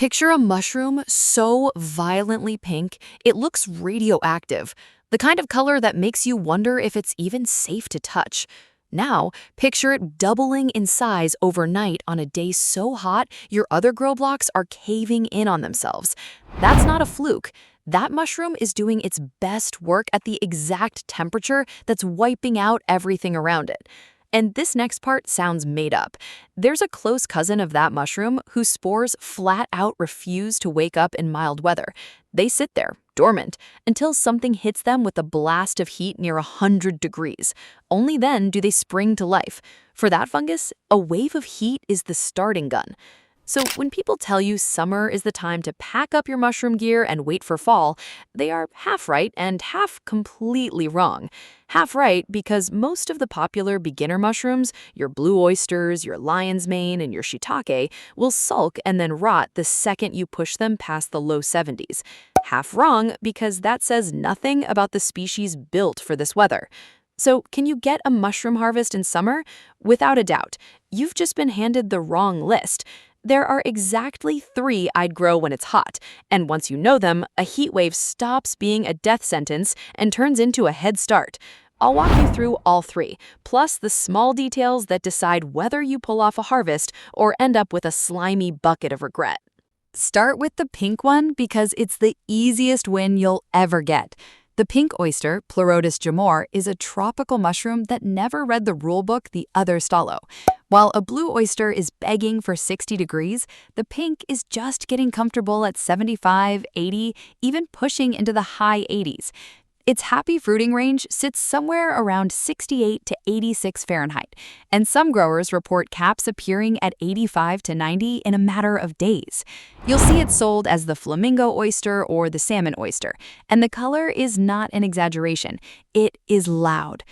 Picture a mushroom so violently pink, it looks radioactive, the kind of color that makes you wonder if it's even safe to touch. Now, picture it doubling in size overnight on a day so hot your other grow blocks are caving in on themselves. That's not a fluke. That mushroom is doing its best work at the exact temperature that's wiping out everything around it. And this next part sounds made up. There's a close cousin of that mushroom whose spores flat out refuse to wake up in mild weather. They sit there, dormant, until something hits them with a blast of heat near 100 degrees. Only then do they spring to life. For that fungus, a wave of heat is the starting gun. So when people tell you summer is the time to pack up your mushroom gear and wait for fall, they are half right and half completely wrong. Half right because most of the popular beginner mushrooms, your blue oysters, your lion's mane, and your shiitake, will sulk and then rot the second you push them past the low 70s. Half wrong because that says nothing about the species built for this weather. So can you get a mushroom harvest in summer? Without a doubt. You've just been handed the wrong list. There are exactly 3 I'd grow when it's hot, and once you know them, a heat wave stops being a death sentence and turns into a head start. I'll walk you through all 3, plus the small details that decide whether you pull off a harvest or end up with a slimy bucket of regret. Start with the pink one because it's the easiest win you'll ever get. The pink oyster, Pleurotus jamor, is a tropical mushroom that never read the rulebook the others follow. While a blue oyster is begging for 60 degrees, the pink is just getting comfortable at 75, 80, even pushing into the high 80s. Its happy fruiting range sits somewhere around 68 to 86 Fahrenheit, and some growers report caps appearing at 85 to 90 in a matter of days. You'll see it sold as the flamingo oyster or the salmon oyster, and the color is not an exaggeration. It is loud.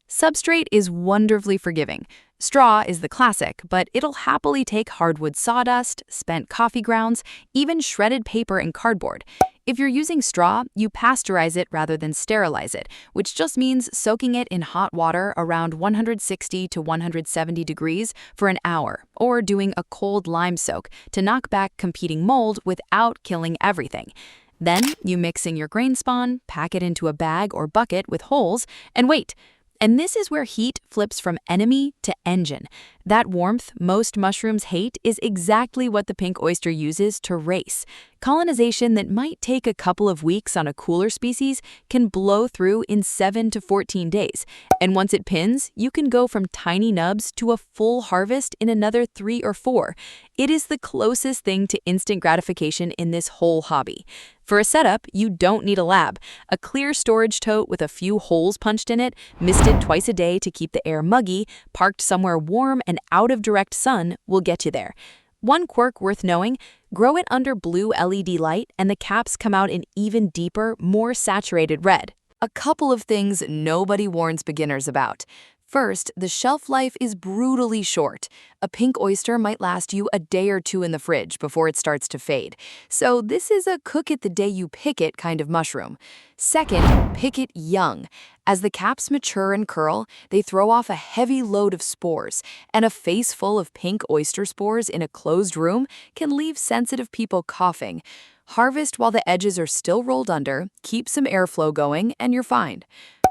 Substrate is wonderfully forgiving. Straw is the classic, but it'll happily take hardwood sawdust, spent coffee grounds, even shredded paper and cardboard. If you're using straw, you pasteurize it rather than sterilize it, which just means soaking it in hot water around 160 to 170 degrees for an hour, or doing a cold lime soak to knock back competing mold without killing everything. Then you mix in your grain spawn, pack it into a bag or bucket with holes, and wait. And this is where heat flips from enemy to engine. That warmth most mushrooms hate is exactly what the pink oyster uses to race. Colonization that might take a couple of weeks on a cooler species can blow through in 7 to 14 days. And once it pins, you can go from tiny nubs to a full harvest in another 3 or 4. It is the closest thing to instant gratification in this whole hobby. For a setup, you don't need a lab. A clear storage tote with a few holes punched in it, misted twice a day to keep the air muggy, parked somewhere warm and out of direct sun will get you there. One quirk worth knowing, grow it under blue LED light and the caps come out in even deeper, more saturated red. A couple of things nobody warns beginners about. First, the shelf life is brutally short. A pink oyster might last you a day or 2 in the fridge before it starts to fade. So this is a cook it the day you pick it kind of mushroom. Second, pick it young. As the caps mature and curl, they throw off a heavy load of spores, and a face full of pink oyster spores in a closed room can leave sensitive people coughing. Harvest while the edges are still rolled under, keep some airflow going, and you're fine.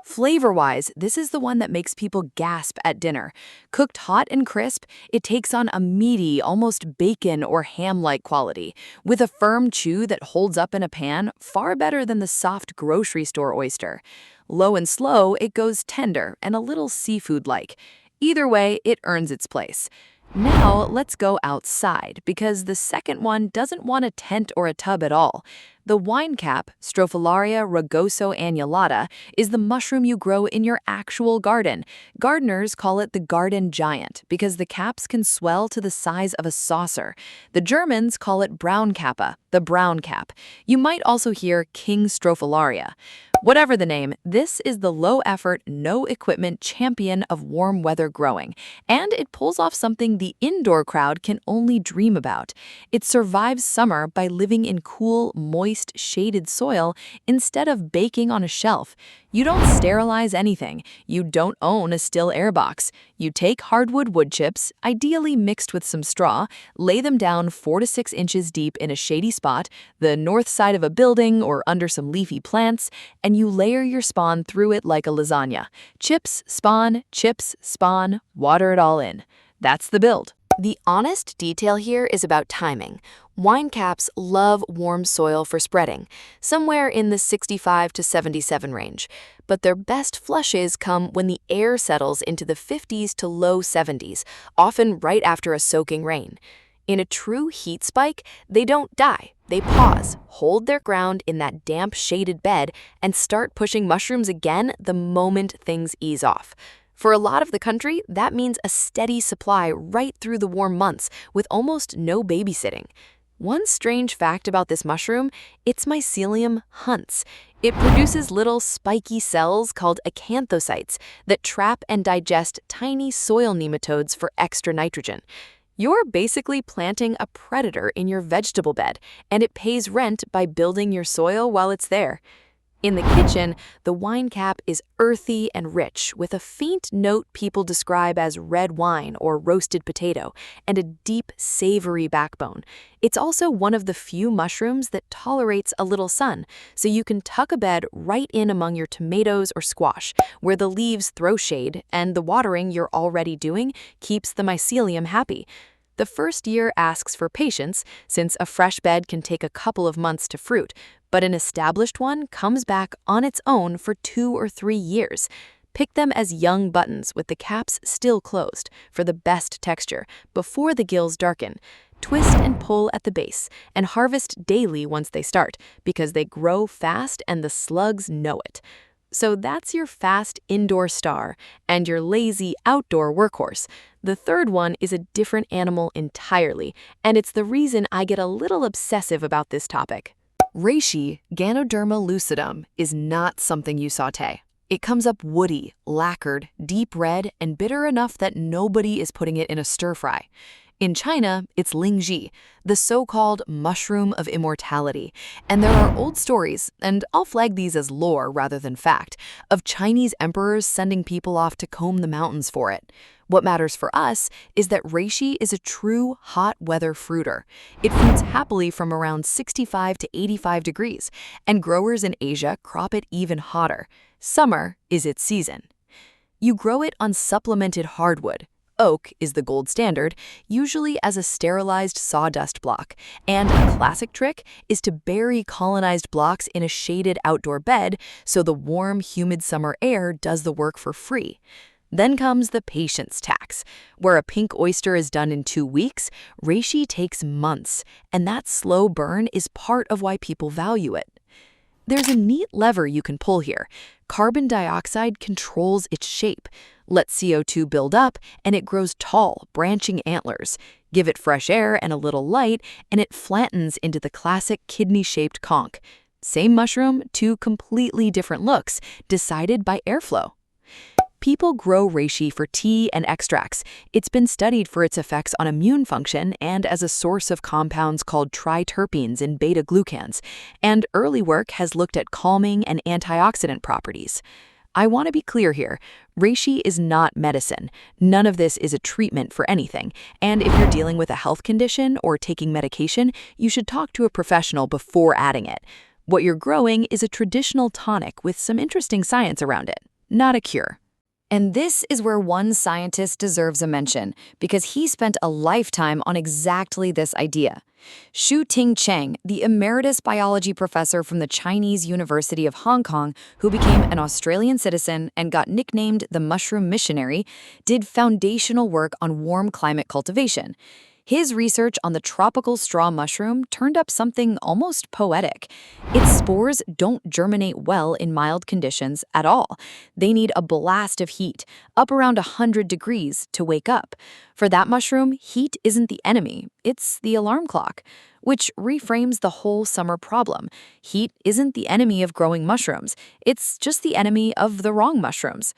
Flavor-wise, this is the one that makes people gasp at dinner. Cooked hot and crisp, it takes on a meaty, almost bacon or ham-like quality, with a firm chew that holds up in a pan, far better than the soft grocery store oyster. Low and slow, it goes tender and a little seafood-like. Either way, it earns its place. Now, let's go outside, because the second one doesn't want a tent or a tub at all. The wine cap, Stropharia rugosoannulata, is the mushroom you grow in your actual garden. Gardeners call it the garden giant because the caps can swell to the size of a saucer. The Germans call it brown kappa, the brown cap. You might also hear King Stropharia. Whatever the name, this is the low-effort, no-equipment champion of warm weather growing, and it pulls off something the indoor crowd can only dream about. It survives summer by living in cool, moist, shaded soil instead of baking on a shelf. You don't sterilize anything. You don't own a still air box. You take hardwood wood chips, ideally mixed with some straw, lay them down 4 to 6 inches deep in a shady spot, the north side of a building or under some leafy plants, and you layer your spawn through it like a lasagna. Chips, spawn, water it all in. That's the build. The honest detail here is about timing. Wine caps love warm soil for spreading, somewhere in the 65 to 77 range, but their best flushes come when the air settles into the 50s to low 70s, often right after a soaking rain. In a true heat spike, they don't die. They pause, hold their ground in that damp, shaded bed, and start pushing mushrooms again the moment things ease off. For a lot of the country, that means a steady supply right through the warm months with almost no babysitting. One strange fact about this mushroom, its mycelium hunts. It produces little spiky cells called acanthocytes that trap and digest tiny soil nematodes for extra nitrogen. You're basically planting a predator in your vegetable bed, and it pays rent by building your soil while it's there. In the kitchen, the wine cap is earthy and rich, with a faint note people describe as red wine or roasted potato, and a deep, savory backbone. It's also one of the few mushrooms that tolerates a little sun, so you can tuck a bed right in among your tomatoes or squash, where the leaves throw shade, and the watering you're already doing keeps the mycelium happy. The first year asks for patience, since a fresh bed can take a couple of months to fruit, but an established one comes back on its own for 2 or 3 years. Pick them as young buttons with the caps still closed for the best texture before the gills darken. Twist and pull at the base, and harvest daily once they start, because they grow fast and the slugs know it. So that's your fast indoor star and your lazy outdoor workhorse. The third one is a different animal entirely, and it's the reason I get a little obsessive about this topic. Reishi, Ganoderma lucidum, is not something you saute. It comes up woody, lacquered, deep red, and bitter enough that nobody is putting it in a stir-fry. In China, it's lingji, the so-called mushroom of immortality. And there are old stories, and I'll flag these as lore rather than fact, of Chinese emperors sending people off to comb the mountains for it. What matters for us is that reishi is a true hot weather fruiter. It fruits happily from around 65 to 85 degrees, and growers in Asia crop it even hotter. Summer is its season. You grow it on supplemented hardwood. Oak is the gold standard, usually as a sterilized sawdust block, and a classic trick is to bury colonized blocks in a shaded outdoor bed so the warm, humid summer air does the work for free. Then comes the patience tax. Where a pink oyster is done in 2 weeks, reishi takes months, and that slow burn is part of why people value it. There's a neat lever you can pull here. Carbon dioxide controls its shape. Let CO2 build up, and it grows tall, branching antlers. Give it fresh air and a little light, and it flattens into the classic kidney-shaped conk. Same mushroom, 2 completely different looks, decided by airflow. People grow reishi for tea and extracts. It's been studied for its effects on immune function and as a source of compounds called triterpenes and beta-glucans, and early work has looked at calming and antioxidant properties. I want to be clear here, reishi is not medicine. None of this is a treatment for anything, and if you're dealing with a health condition or taking medication, you should talk to a professional before adding it. What you're growing is a traditional tonic with some interesting science around it, not a cure. And this is where one scientist deserves a mention, because he spent a lifetime on exactly this idea. Shu-Ting Chang, the emeritus biology professor from the Chinese University of Hong Kong, who became an Australian citizen and got nicknamed the Mushroom Missionary, did foundational work on warm climate cultivation. His research on the tropical straw mushroom turned up something almost poetic. Its spores don't germinate well in mild conditions at all. They need a blast of heat, up around 100 degrees, to wake up. For that mushroom, heat isn't the enemy, it's the alarm clock, which reframes the whole summer problem. Heat isn't the enemy of growing mushrooms, it's just the enemy of the wrong mushrooms.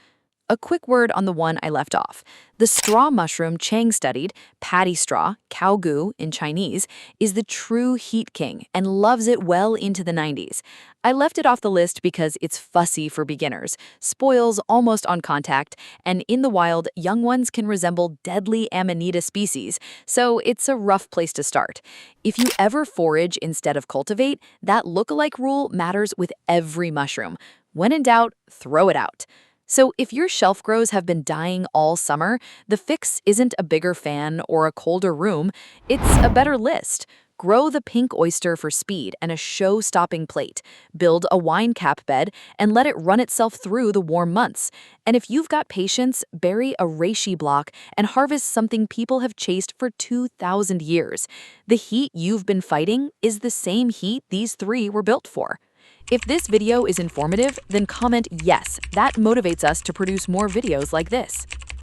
A quick word on the one I left off. The straw mushroom Chang studied, paddy straw, cow goo in Chinese, is the true heat king and loves it well into the 90s. I left it off the list because it's fussy for beginners, spoils almost on contact, and in the wild, young ones can resemble deadly Amanita species, so it's a rough place to start. If you ever forage instead of cultivate, that look-alike rule matters with every mushroom. When in doubt, throw it out. So if your shelf grows have been dying all summer, the fix isn't a bigger fan or a colder room, it's a better list. Grow the pink oyster for speed and a show-stopping plate. Build a wine cap bed and let it run itself through the warm months. And if you've got patience, bury a reishi block and harvest something people have chased for 2,000 years. The heat you've been fighting is the same heat these three were built for. If this video is informative, then comment yes. That motivates us to produce more videos like this.